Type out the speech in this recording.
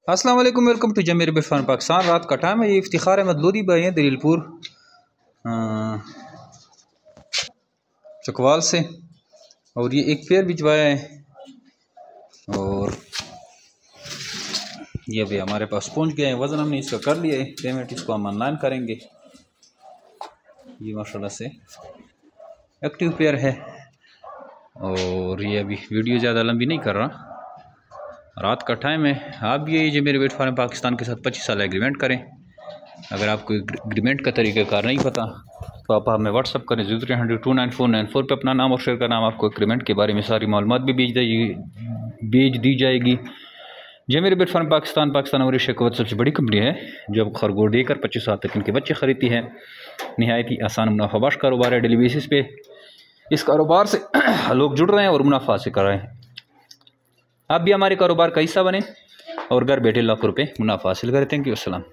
अस्सलाम वालेकुम, welcome to Zameer Butt farm Pakistan. रात का टाइम है। ये इफ्तिखार अहमद लोधी भाई हैं दलीलपुर चकवाल से, और ये एक पेयर भिजवाया है और ये अभी हमारे पास पहुंच गया है। वज़न हमने इसका कर लिया है, पेमेंट इसको हम ऑनलाइन करेंगे। ये माशाल्लाह से एक्टिव पेयर है और ये अभी वीडियो ज़्यादा लंबी नहीं कर रहा, रात का टाइम है। आप भी ये जमीर बिट फार्म पाकिस्तान के साथ 25 साल एग्रीमेंट करें। अगर आपको एग्रीमेंट का तरीक़ाकार नहीं पता तो आप हमें व्हाट्सअप करें 0300299494 पर अपना नाम और शेयर का नाम, आपको एग्रीमेंट के बारे में सारी मालूमात भी भेज दी जाएगी। जमीर बिट फार्म पाकिस्तान हमारी शेखवत सबसे बड़ी कंपनी है जो अब खरगोश देकर 25 साल तक इनके बच्चे ख़रीदती है। नहायत ही आसान मुनाफाबख्श कारोबार है। डेली बेसिस पे इस कारोबार से लोग जुड़ रहे हैं और मुनाफा हासिल कर रहे हैं। आप भी हमारे कारोबार का हिस्सा बने और घर बैठे लाखों रुपये मुनाफा हासिल करें। थैंक यू, अस्सलाम।